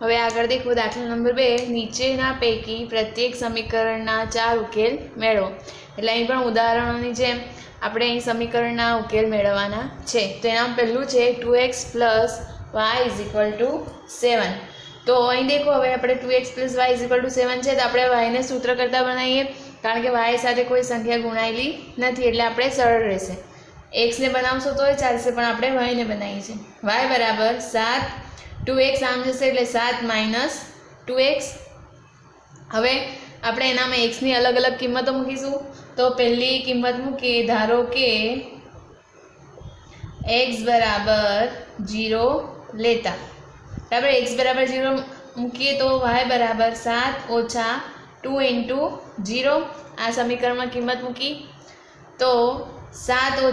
હવે આગળ દેખો દાખલા નંબર 2 નીચેના પૈકી પ્રત્યેક સમીકરણના 4 ઉકેલ મેળવો। એટલે અહીં પણ ઉદાહરણોની જેમ આપણે અહીં સમીકરણના ઉકેલ મેળવવાના છે। તો એનામાં પહેલું છે 2x + y = 7। તો અહીં દેખો હવે આપણે 2x + y = 7 છે તો આપણે y ને સૂત્ર કરતા બનાવીએ, કારણ કે y સાથે કોઈ સંખ્યા ગુણાયેલી નથી એટલે આપણે સરળ રહેશે। x ને બનાવશો તોય ચાલશે પણ આપણે y ને બનાવીએ છીએ। y બરાબર 7, 2x આમ જશે એટલે 7 - 2x। હવે આપણે એનામાં x ની અલગ અલગ કિંમતો મૂકીશું। તો પહેલી કિંમત મૂકીએ, ધારો કે x બરાબર 0 લેતા, બરાબર। x બરાબર 0 મૂકીએ તો y બરાબર 7 - 2 × 0। આ સમીકરણમાં કિંમત મૂકી તો 7 -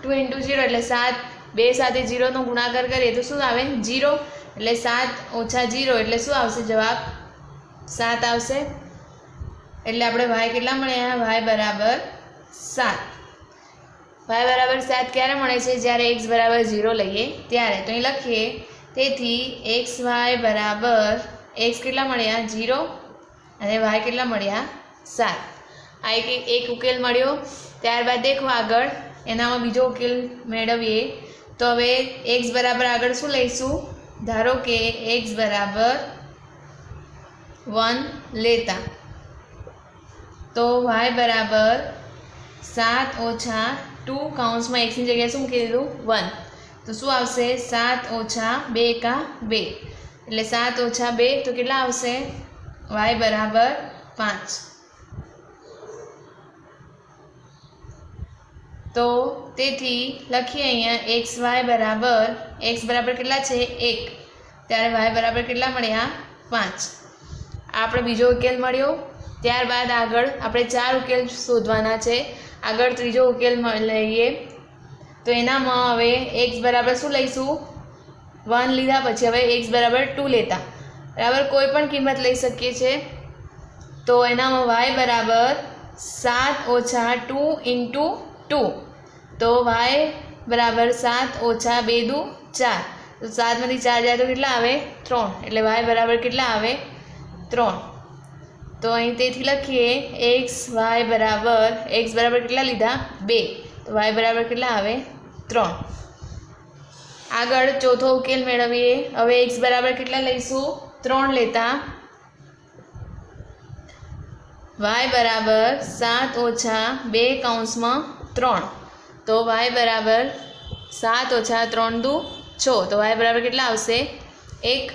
2 × 0 એટલે 7, 2 સાથે 0 નો ગુણાકાર કરીએ તો શું આવે? 0। એટલે 7 - 0 એટલે શું આવશે જવાબ? 7 આવશે। એટલે આપણે y કેટલા મળ્યા? y બરાબર 7। y બરાબર 7 ક્યારે મળે છે? જ્યારે x બરાબર 0 લઈએ ત્યારે। તો અહીં લખીએ, તેથી xy બરાબર x કેટલા મળ્યા? 0 અને y કેટલા મળ્યા? 7। આ એક ઉકેલ મળ્યો। ત્યારબાદ દેખો આગળ એનામાં બીજો ઉકેલ મેળવીએ। તો હવે x બરાબર આગળ શું લઈશું? ધારો કે x બરાબર 1 લેતા, તો y બરાબર 7 - 2 કૌંસમાં x ની જગ્યાએ શું મૂકી દીધું? 1। તો શું આવશે? 7 - 2 × 2 એટલે 7 - 2 તો કેટલા આવશે? y બરાબર 5। તો તેથી લખીએ અહીંયા xy બરાબર x બરાબર કેટલા છે? 1, ત્યારે y બરાબર કેટલા મળ્યા? 5। આ આપણે બીજો ઉકેલ મળ્યો। ત્યારબાદ આગળ આપણે 4 ઉકેલ શોધવાના છે। આગળ ત્રીજો ઉકેલ લઈએ તો એનામાં હવે x બરાબર શું લઈશું? 1 લીધા પછી હવે x બરાબર 2 લેતા, બરાબર। કોઈ પણ કિંમત લઈ શકીએ છીએ। તો એનામાં y બરાબર 7 - 2 × 2, તો y બરાબર 7 - 2 × 4। તો 7 માંથી 4 જાય તો કેટલા આવે? 3। એટલે y બરાબર કેટલા આવે? 3। તો અહીં તેથી લખીએ xy બરાબર x બરાબર કેટલા લીધા? 2, તો y બરાબર કેટલા આવે? 3। આગળ ચોથો ઉકેલ મેળવીએ। હવે x બરાબર કેટલા લઈશું? 3 લેતા y બરાબર 7 - 2 કૌંસમાં 3, તો y બરાબર 7 - 3 × 2 = 6, તો y બરાબર કેટલા આવશે? 1।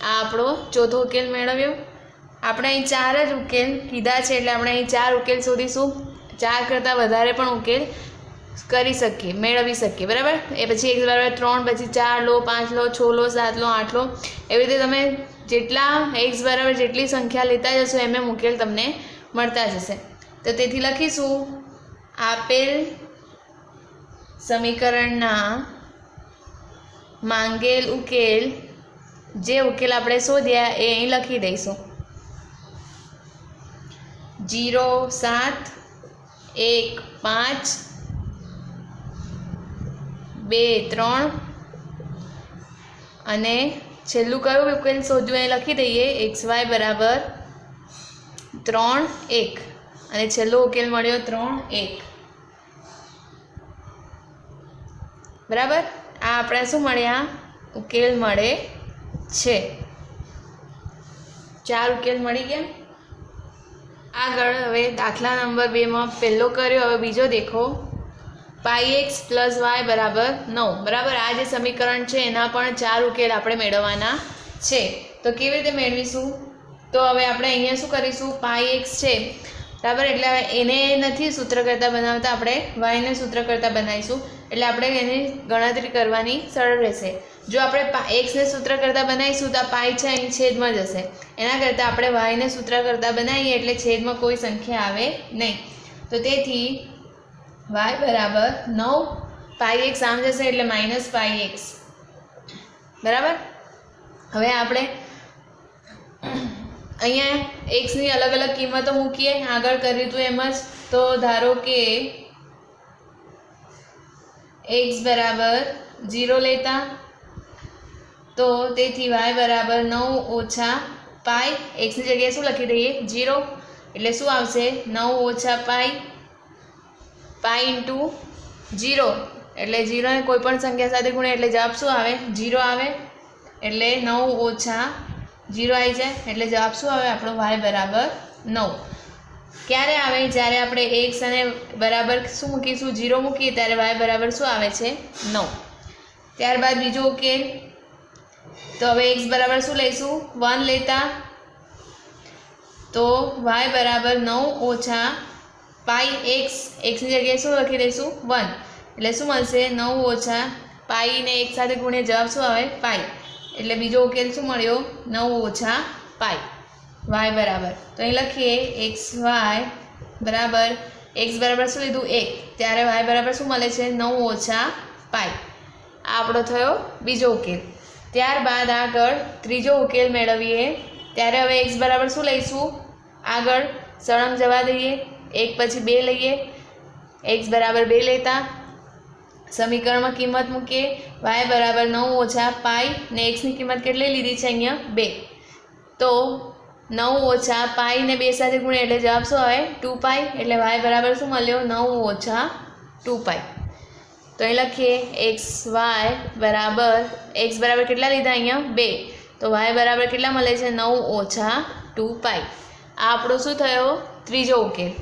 આ આપણો ચોથો ઉકેલ મેળવ્યો। આપણે અહીં 4 જ ઉકેલ કીધા છે એટલે આપણે અહીં 4 ઉકેલ શોધીશું। 4 કરતાં વધારે પણ ઉકેલ કરી શકીએ, મેળવી શકીએ, બરાબર। એ પછી x બરાબર 3, પછી 4 લો, 5 લો, 6 લો, 7 લો, 8 લો, એવી રીતે તમે જેટલા x બરાબર જેટલી સંખ્યા લેતા જશો એમ ઉકેલ તમને મળતા જશે। તો તેથી લખીશું, આપેલ સમીકરણના માંગેલ ઉકેલ, જે ઉકેલ આપણે શોધ્યા એ અહીં લખી દઈશું। 0, 7, 1, 5, 2, 3 અને છેલ્લું કયું ઉકેલ શોધ્યું એ લખી દઈએ। xy બરાબર 3, 1 અને છેલ્લો ઉકેલ મળ્યો 3, 1, બરાબર। આ આપણે શું મળ્યા? ઉકેલ મળે છે। 4 ઉકેલ મળી ગયા। આગળ હવે દાખલા નંબર 2 માં પહેલો કર્યો, હવે બીજો દેખો। πx + y બરાબર 9, બરાબર। આ જે સમીકરણ છે એના પણ 4 ઉકેલ આપણે મેળવવાના છે। તો કેવી રીતે મેળવીશું? તો હવે આપણે અહીંયા શું કરીશું? πx છે, બરાબર, એટલે એને નથી સૂત્ર કરતા બનાવતા, આપણે y ને સૂત્ર કરતા બનાવીશું, એટલે આપણે એની ગણતરી કરવાની સરળ રહેશે। જો આપણે x ને સૂત્ર કરતા બનાવીશું તો આ પાઈ છે અહીં છેદમાં જશે, એના કરતાં આપણે y ને સૂત્ર કરતા બનાવીએ એટલે છેદમાં કોઈ સંખ્યા આવે નહીં। તો તેથી y બરાબર 9, πx આમ જશે એટલે -πx, બરાબર। હવે આપણે અહીંયા x ની અલગ અલગ કિંમતો મૂકીએ, આગળ કર્યું હતું એમ જ। તો ધારો કે x બરાબર 0 લેતા તો તેથી y બરાબર 9 ઓછા પાઈ, એક્સની જગ્યાએ શું લખી દઈએ 0, એટલે શું આવશે 9 ઓછા પાઈ ઇન્ટુ 0, એટલે 0 ને કોઈ પણ સંખ્યા સાથે ગુણે એટલે જવાબ શું આવે 0 આવે, એટલે 9 ઓછા 0 આવી જાય, એટલે જવાબ શું આવે આપણો y બરાબર 9. ક્યારે આવે જ્યારે આપણે x અને બરાબર શું મૂકીશું 0 મૂકીએ ત્યારે y બરાબર શું આવે છે 9. ત્યારબાદ બીજો ઉકેલ, તો હવે x બરાબર શું લઈશું 1 લેતા, તો y બરાબર 9 ઓછા પાઈ એક્સની જગ્યાએ શું લખી દઈશું 1, એટલે શું મળશે 9 ઓછા પાઈ ને એક સાથે ગુણ્યા જવાબ શું આવે પાઈ, એટલે બીજો ઉકેલ શું મળ્યો 9 ઓછા પાઈ y બરાબર, તો અહીં લખીએ xy બરાબર x બરાબર શું લીધું 1, ત્યારે y બરાબર શું મળે છે 9 ઓછા પાઈ. આ આપણો થયો બીજો ઉકેલ. ત્યારબાદ આગળ ત્રીજો ઉકેલ મેળવીએ, ત્યારે હવે x બરાબર શું લઈશું, આગળ સળંગ જવા દઈએ, 1 પછી 2 લઈએ, x બરાબર 2 લેતા સમીકરણમાં કિંમત મૂકીએ, y બરાબર 9 ઓછા પાઈ ને xની કિંમત કેટલી લીધી છે અહીંયા 2, તો 9 ઓછા પાઈ ને 2 સાથે ગુણે એટલે જવાબ શું આવે 2 પાઈ, એટલે y બરાબર શું મળ્યો 9 ઓછા 2 પાઈ. તો અહીં લખીએ xy બરાબર x બરાબર કેટલા લીધા અહીંયા 2, તો y બરાબર કેટલા મળે છે 9 ઓછા 2 પાઈ. આ આપણો શું થયો ત્રીજો ઉકેલ.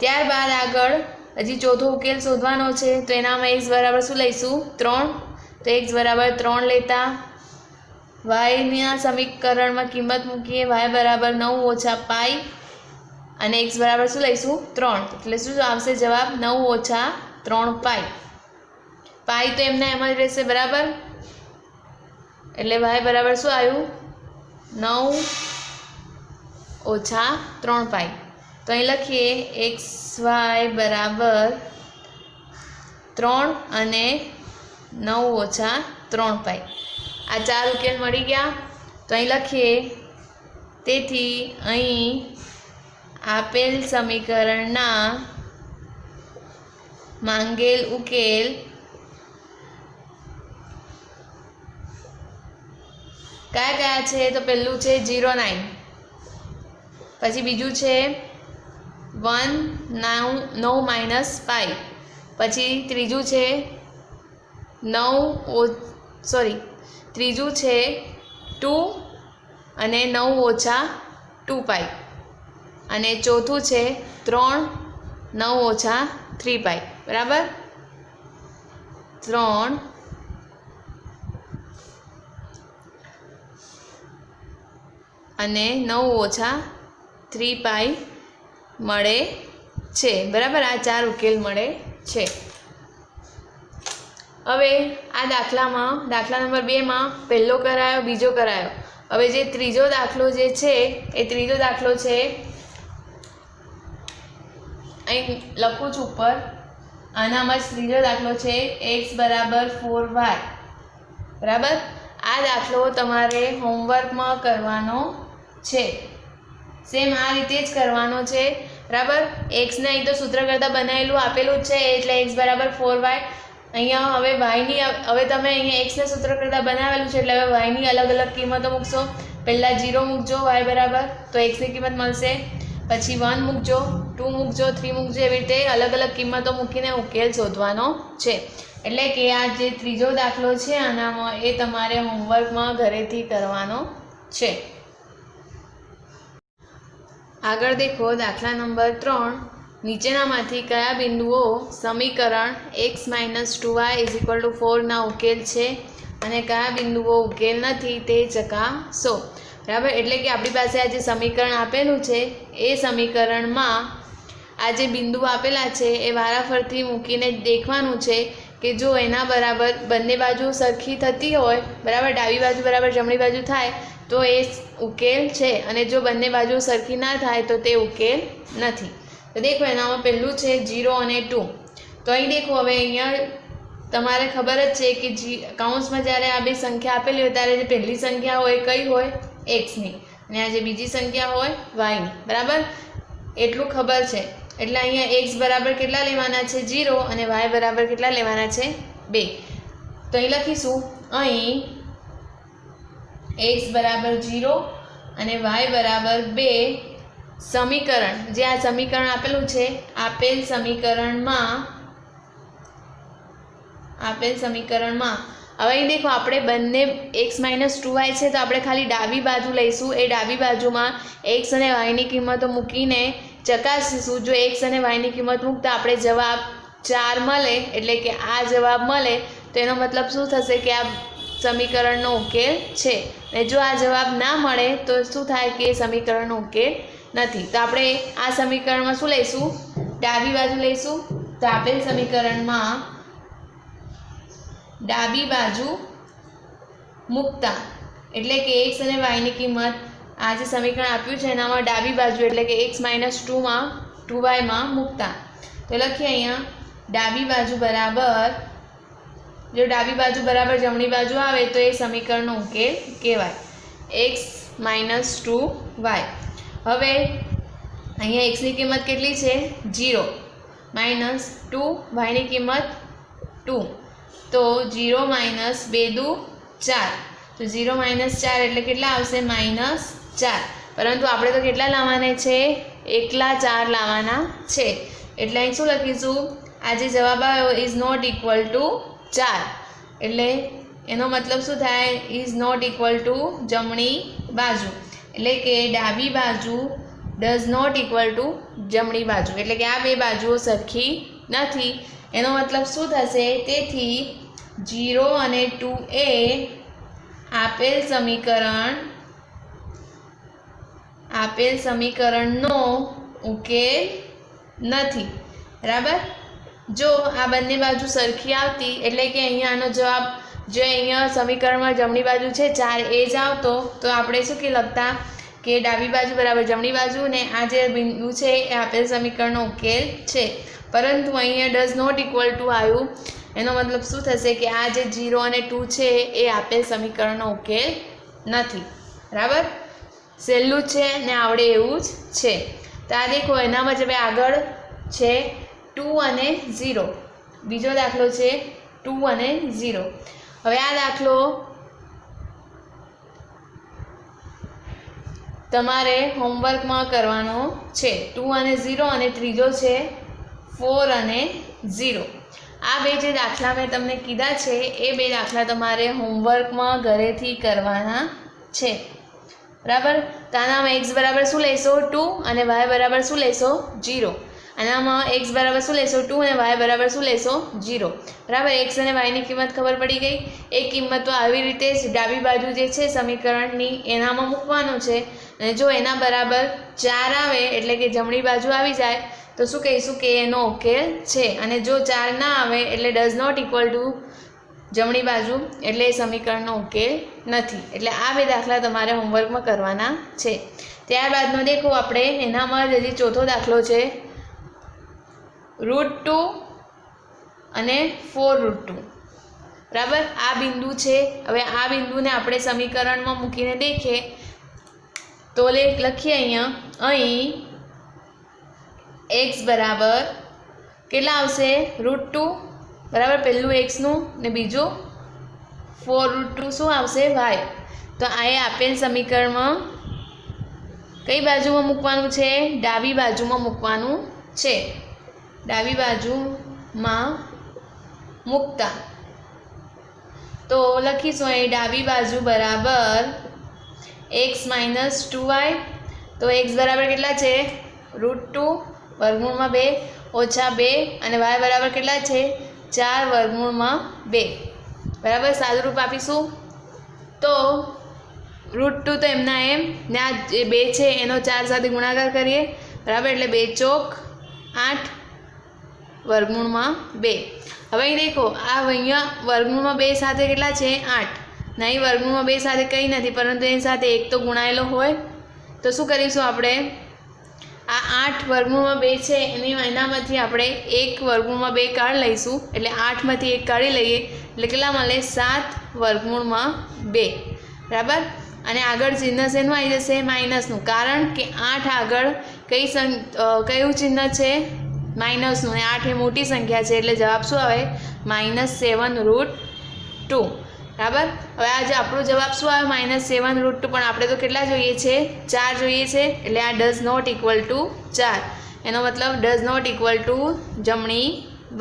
ત્યારબાદ આગળ હજી ચોથો ઉકેલ શોધવાનો છે, તો એનામાં x બરાબર શું લઈશું 3, તો x બરાબર 3 લેતા yના સમીકરણમાં કિંમત મૂકીએ, y બરાબર 9 ઓછા પાઈ અને x બરાબર શું લઈશું 3, એટલે શું આવશે જવાબ 9 ઓછા 3 પાઈ. પાઈ તો એમના એમ જ રહેશે બરાબર, એટલે y બરાબર શું આવ્યું 9 ઓછા 3 પાઈ. તો અહીં લખીએ xy બરાબર 3 અને 9 ઓછા 3 પાઈ. આ 4 ઉકેલ મળી ગયા. તો અહીં લખીએ તેથી અહીં આપેલ સમીકરણના માંગેલ ઉકેલ કયા કયા છે, તો પહેલું છે 0 9, પછી બીજું છે 1 9 માઇનસ પાઈ, પછી ત્રીજું છે ત્રીજું છે 2 અને 9 ઓછા 2 પાઈ, અને ચોથું છે 3 9 ઓછા 3 પાઈ. બરાબર, 3 અને 9 ઓછા 3 પાઈ મળે છે. બરાબર, આ 4 ઉકેલ મળે છે. હવે આ દાખલામાં દાખલા નંબર 2માં પહેલો કરાયો, બીજો કરાયો. હવે જે ત્રીજો દાખલો જે છે એ ત્રીજો દાખલો છે, અહીં લખું છું ઉપર, આનામાં જ ત્રીજો દાખલો છે x બરાબર 4y. બરાબર, આ દાખલો તમારે હોમવર્કમાં કરવાનો છે. સેમ આ રીતે જ કરવાનો છે. બરાબર, એક્સને અહીં તો સૂત્ર કરતાં બનાવેલું આપેલું જ છે, એટલે x બરાબર 4y. અહીંયા હવે વાયની હવે તમે અહીંયા એક્સને સૂત્ર કરતાં બનાવેલું છે, એટલે હવે વાયની અલગ અલગ કિંમતો મૂકશો. પહેલાં 0 મૂકજો y બરાબર, તો એક્સની કિંમત મળશે, પછી 1 મૂકજો, 2 મૂકજો, 3 મૂકજો, એવી રીતે અલગ અલગ કિંમતો મૂકીને ઉકેલ શોધવાનો છે. એટલે કે આ જે ત્રીજો દાખલો છે આનામાં એ તમારે હોમવર્કમાં ઘરેથી કરવાનો છે. આગળ દેખો દાખલા નંબર 3, નીચેનામાંથી કયા બિંદુઓ સમીકરણ x - 2y = 4 ના ઉકેલ છે અને કયા બિંદુઓ ઉકેલ નથી તે ચકાસો. બરાબર, એટલે કે આપણી પાસે આ જે સમીકરણ આપેલું છે એ સમીકરણમાં આ જે બિંદુ આપેલા છે એ વારાફરતી મૂકીને દેખવાનું છે કે જો એના બરાબર બંને બાજુ સરખી થતી હોય, બરાબર ડાબી બાજુ બરાબર જમણી બાજુ થાય તો એ ઉકેલ છે, અને જો બંને બાજુ સરખી ના થાય તો તે ઉકેલ નથી. તો દેખો એનામાં પહેલું છે 0 અને 2. તો અહીં દેખો, હવે અહીંયા તમારે ખબર જ છે કે કૌંસમાં જ્યારે આ બે સંખ્યા આપેલી હોય ત્યારે જે પહેલી સંખ્યા હોય કઈ હોય એક્સની, અને આ જે બીજી સંખ્યા હોય વાયની. બરાબર, એટલું ખબર છે. એટલે અહીંયા x બરાબર કેટલા લેવાના છે 0 અને y બરાબર કેટલા લેવાના છે 2. તો અહીં લખીશું અહીં x બરાબર 0 અને y બરાબર 2 સમીકરણ, જે આ સમીકરણ આપેલું છે, આપેલ સમીકરણમાં હવે અહીં દેખો આપણે બંને x - 2y છે, તો આપણે ખાલી ડાબી બાજુ લઈશું. એ ડાબી બાજુમાં x અને y ની કિંમતો મૂકીને ચકાસીશું. જો x અને y ની કિંમત મૂકતા આપણે જવાબ 4 મળે, એટલે કે આ જવાબ મળે, તો એનો મતલબ શું થશે કે આ સમીકરણનો ઉકેલ છે. અને જો આ જવાબ ના મળે તો શું થાય કે સમીકરણનો ઉકેલ નથી. તો આપણે આ સમીકરણમાં શું લઈશું? ડાબી બાજુ લઈશું. તો આપેલ સમીકરણમાં ડાબી બાજુ મૂકતા, એટલે કે x અને y ની કિંમત, આ જે સમીકરણ આપ્યું છે એનામાં ડાબી બાજુ એટલે કે x - 2y માં મૂકતા. તો લખીએ અહીંયા ડાબી બાજુ બરાબર, જો ડાબી બાજુ બરાબર જમણી બાજુ આવે તો એ સમીકરણનો ઉકેલ કહેવાય, x - 2y. હવે અહીંયા x ની કિંમત કેટલી છે? 0 - 2, y ની કિંમત 2, તો 0 - 2 દુ 4, તો 0 - 4 એટલે કેટલા આવશે? -4. પરંતુ આપણે તો કેટલા લાવવાના છે? એકલા 4 લાવવાના છે. એટલે અહીં શું લખીશું? આ જે જવાબ આવ્યો ઇઝ નોટ ઇક્વલ ટુ 4, એટલે એનો મતલબ શું થાય? ઇઝ નોટ ઇક્વલ ટુ જમણી બાજુ, એટલે કે ડાબી બાજુ ડઝ નોટ ઇક્વલ ટુ જમણી બાજુ, એટલે કે આ બે બાજુઓ સરખી નથી. એનો મતલબ શું થશે? તેથી 0 અને 2 એ આપેલ સમીકરણનો ઉકેલ નથી. બરાબર? જો આ બંને બાજુ સરખી આવતી, એટલે કે અહીંયા આનો જવાબ, જો અહીંયા સમીકરણમાં જમણી બાજુ છે 4 એ જ આવતો, તો આપણે શું કે લખતા કે ડાબી બાજુ બરાબર જમણી બાજુ, ને આ જે બિંદુ છે એ આપેલ સમીકરણનો ઉકેલ છે. પરંતુ અહીંયા ડઝ નોટ ઇક્વલ ટુ આવ્યું, એનો મતલબ શું થશે કે આ જે 0 અને 2 છે એ આપેલ સમીકરણનો ઉકેલ નથી. બરાબર? સહેલું છે ને આવડે એવું જ છે. તો આ દેખો એનામાં જ આગળ છે 2 અને 0. બીજો દાખલો છે 2 અને 0. હવે આ દાખલો તમારે હોમવર્કમાં કરવાનો છે. 2 અને 0 અને ત્રીજો છે 4 અને 0. આ બે જે દાખલા મેં તમને કીધા છે એ બે દાખલા તમારે હોમવર્કમાં ઘરેથી કરવાના છે. બરાબર? તો આનામાં x બરાબર શું લેશો? 2 અને y બરાબર શું લેશો? 0. આનામાં x બરાબર શું લેશો? 2 અને y બરાબર શું લેશો? 0. બરાબર? x અને y ની કિંમત ખબર પડી ગઈ. એ કિંમત તો આવી રીતે જ ડાબી બાજુ જે છે સમીકરણની એનામાં મૂકવાનું છે. અને જો એના બરાબર 4 આવે, એટલે કે જમણી બાજુ આવી જાય, તો શું કહીશું કે એનો ઉકેલ છે. અને જો 4 ના આવે એટલે ડઝ નોટ ઇક્વલ ટુ જમણી બાજુ, એટલે એ સમીકરણનો ઉકેલ નથી. એટલે આ બે દાખલા તમારે હોમવર્કમાં કરવાના છે. ત્યારબાદનો દેખો આપણે એનામાં જ હજી ચોથો દાખલો છે √2 અને 4√2. બરાબર? આ બિંદુ છે. હવે આ બિંદુને આપણે સમીકરણમાં મૂકીને દેખીએ તો લખીએ અહીં x બરાબર કેટલા આવશે? √2. બરાબર? પહેલું xનું ને બીજું 4√2 શું આવશે? y. તો આ એ આપેલ સમીકરણમાં કઈ બાજુમાં મૂકવાનું છે? ડાબી બાજુમાં મૂકવાનું છે. ડાબી બાજુમાં મૂકતા તો લખીશું અહીં ડાબી બાજુ બરાબર x - 2y. તો x બરાબર કેટલા છે? √2 વર્ગમૂળમાં 2 ઓછા 2, અને y બરાબર કેટલા છે? 4 વર્ગમૂળમાં 2. બરાબર? સાદુરૂપ આપીશું તો √2 તો એમના એમ, ને આ જે 2 છે એનો 4 સાથે ગુણાકાર કરીએ. બરાબર? એટલે 2 ચોક 8 વર્ગમૂળમાં 2. હવે અહીં દેખો આ અહીંયા વર્ગમૂળમાં 2 સાથે કેટલા છે? 8. નહીં, વર્ગમૂળમાં 2 સાથે કંઈ નથી, પરંતુ એની સાથે 1 તો ગુણાયેલો હોય. તો શું કરીશું આપણે? આ 8 વર્ગમૂળમાં 2 છે એનામાંથી આપણે 1 વર્ગમૂળમાં 2 કાઢી લઈશું. એટલે 8માંથી 1 કાઢી લઈએ એટલે કેટલા મળે? 7 વર્ગમૂળમાં 2. બરાબર? અને આગળ ચિહ્ન શેનું આવી જશે? માઇનસનું, કારણ કે 8 આગળ કયું ચિહ્ન છે? માઇનસનું, અને 8 એ મોટી સંખ્યા છે એટલે જવાબ શું આવે? -7√2. બરાબર। હવે આજે આપણો જવાબ શું આવ્યો -7√2, પણ આપણે તો કેટલા જોઈએ છે 4 જોઈએ છે, એટલે આ ડઝ નોટ ઇક્વલ ટુ 4, એનો મતલબ ડઝ નોટ ઇક્વલ ટુ જમણી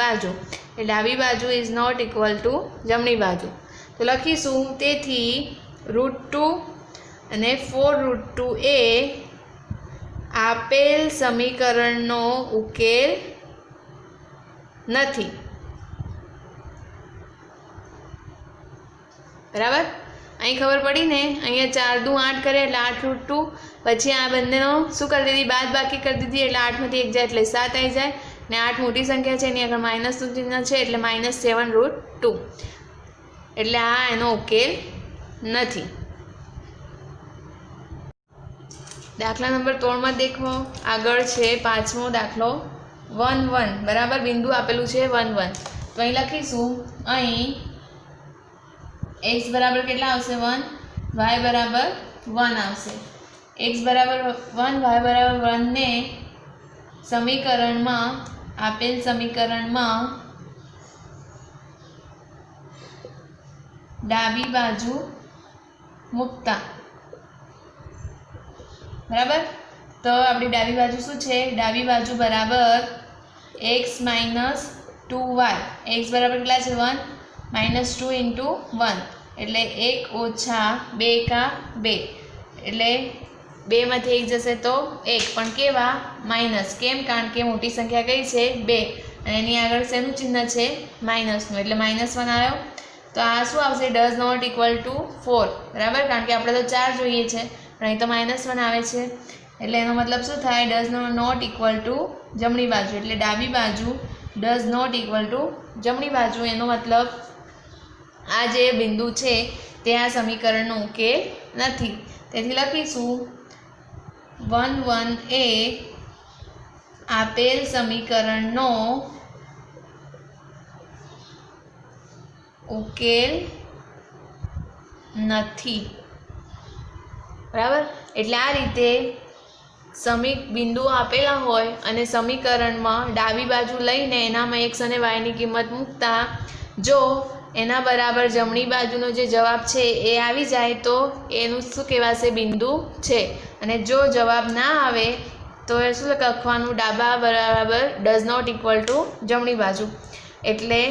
બાજુ, એટલે ડાબી બાજુ ઇઝ નોટ ઇક્વલ ટુ જમણી બાજુ। તો લખીશું તેથી √2 અને 4√2 એ આપેલ સમીકરણનો ઉકેલ નથી, બરાબર। અહીં ખબર પડી ને, અહીંયા 4 દુ 8 કરે એટલે 8√2, પછી આ બંનેનો શું કરી દીધી બાદબાકી કરી દીધી, એટલે 8માંથી 1 જાય એટલે 7 આવી જાય, ને 8 મોટી સંખ્યા છે એની આગળ માઇનસનું ચિહ્ન છે એટલે -7√2, એટલે આ એનો ઉકેલ નથી। દાખલા નંબર 3 માં દેખો, આગળ છે 5મો દાખલો 1 1, બરાબર। બિંદુ આપેલું છે 1 1, તો અહીં લખીશું, અહીં x બરાબર કેટલા આવશે 1, y બરાબર 1 આવશે। x બરાબર 1 y બરાબર 1 ને સમીકરણમાં, આપેલ સમીકરણમાં ડાબી બાજુ મૂકતા, બરાબર। તો આપણી ડાબી બાજુ શું છે, ડાબી બાજુ બરાબર x - 2y, x બરાબર કેટલા છે 1, -2 × 1 એટલે 1 ઓછા 2 કા 2, એટલે 2માંથી 1 જશે તો 1, પણ કેવા માઇનસ, કેમ કારણ કે મોટી સંખ્યા કઈ છે 2, અને એની આગળ શેનું ચિહ્ન છે માઇનસનું, એટલે -1 આવ્યો। તો આ શું આવશે, ડઝ નોટ ઇક્વલ ટુ 4, બરાબર, કારણ કે આપણે તો 4 જોઈએ છે, પણ અહીં તો -1 આવે છે, એટલે એનો મતલબ શું થાય, ડઝ નોટ ઇક્વલ ટુ જમણી બાજુ, એટલે ડાબી બાજુ ડઝ નોટ ઇક્વલ ટુ જમણી બાજુ, એનો મતલબ આ જે બિંદુ છે તે આ સમીકરણનો ઉકેલ નથી। તેથી લખીશું 1 1 એ આપેલ સમીકરણનો ઉકેલ નથી, બરાબર। એટલે આ રીતે બિંદુઓ આપેલા હોય અને સમીકરણમાં ડાબી બાજુ લઈને એનામાં x અને y ની કિંમત મૂકતા, જો એના બરાબર જમણી બાજુનો જે જવાબ છે એ આવી જાય તો એનું શું કહેવાશે, બિંદુ છે, અને જો જવાબ ના આવે તો એ શું લખવાનું, ડાબા બરાબર ડઝ નોટ ઇક્વલ ટુ જમણી બાજુ, એટલે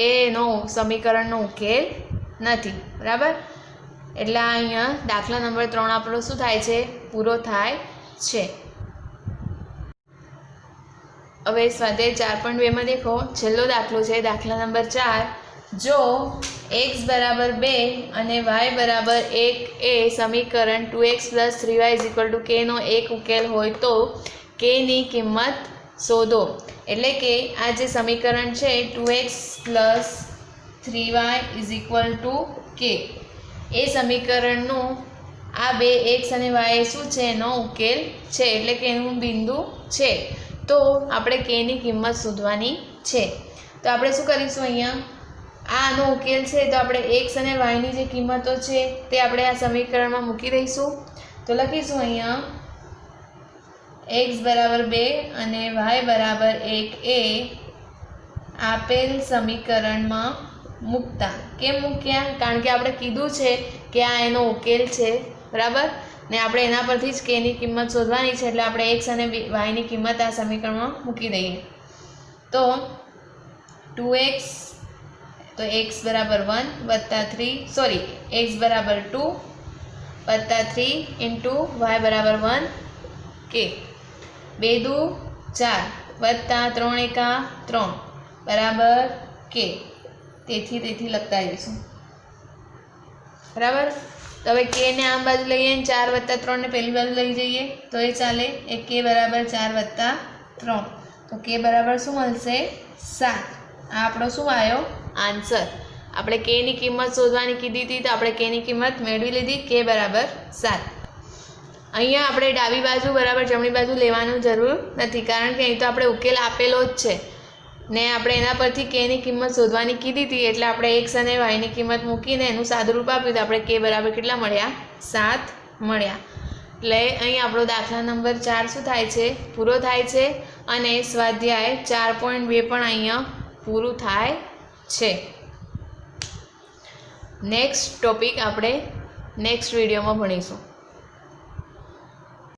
એનો સમીકરણનો ઉકેલ નથી, બરાબર। એટલે અહીંયા દાખલા નંબર 3 આપણો શું થાય છે, પૂરો થાય છે। હવે સ્વાધ્યાય 4.2 માં દેખો, છેલ્લો દાખલો છે દાખલા નંબર 4, જો x બરાબર 2 અને y બરાબર 1 એ સમીકરણ 2x + 3y = k નો એક ઉકેલ હોય તો k ની કિંમત શોધો। એટલે કે આ જે સમીકરણ છે 2x + 3y = k, એ સમીકરણનું આ બે x અને y શું છે, એનો ઉકેલ છે, એટલે કે એનું બિંદુ છે, તો આપણે k ની કિંમત શોધવાની છે। તો આપણે શું કરીશું, અહીંયા આનો ઉકેલ છે તો આપણે x અને y ની જે કિંમતો છે તે આપણે આ સમીકરણમાં મૂકી દઈશું। તો લખીશું અહીંયા x બરાબર 2 અને y બરાબર 1 એ આપેલ સમીકરણમાં મૂકતા, કેમ મૂક્યા, કારણ કે આપણે કીધું છે કે આ એનો ઉકેલ છે, બરાબર, ને આપણે એના પરથી જ k ની કિંમત શોધવાની છે, એટલે આપણે x અને y ની કિંમત આ સમીકરણમાં મૂકી દઈએ। તો 2x, તો x બરાબર 1 વત્તા 3, સોરી x બરાબર 2 વત્તા 3 × y બરાબર 1 k, 2 દુ 4 વત્તા 3 એકા 3 બરાબર k, તેથી લખતા જઈશું, બરાબર। તો હવે k ને આમ બાજુ લઈએ, 4 વત્તા 3 ને પેલી બાજુ લઈ જઈએ તો એ ચાલે, એ k બરાબર 4 વત્તા 3, તો k બરાબર શું મળશે 7, આ આપણો શું આવ્યો આન્સર। આપણે k ની કિંમત શોધવાની કીધી હતી તો આપણે k ની કિંમત મેળવી લીધી, k બરાબર 7। અહીંયા આપણે ડાબી બાજુ બરાબર જમણી બાજુ લેવાનું જરૂર નથી, કારણ કે અહીં તો આપણે ઉકેલ આપેલો જ છે ને આપણે એના પરથી k ની કિંમત શોધવાની કીધી હતી, એટલે આપણે x અને y ની કિંમત મૂકીને એનું સાદુરૂપ આપ્યું તો આપણે k બરાબર કેટલા મળ્યા, 7 મળ્યા। એટલે અહીં આપણો દાખલા નંબર 4 શું થાય છે, પૂરો થાય છે, અને સ્વાધ્યાય 4.2 પણ અહીંયા પૂરું થાય છે। નેક્સ્ટ ટોપિક આપણે નેક્સ્ટ વિડીયોમાં ભણીશું.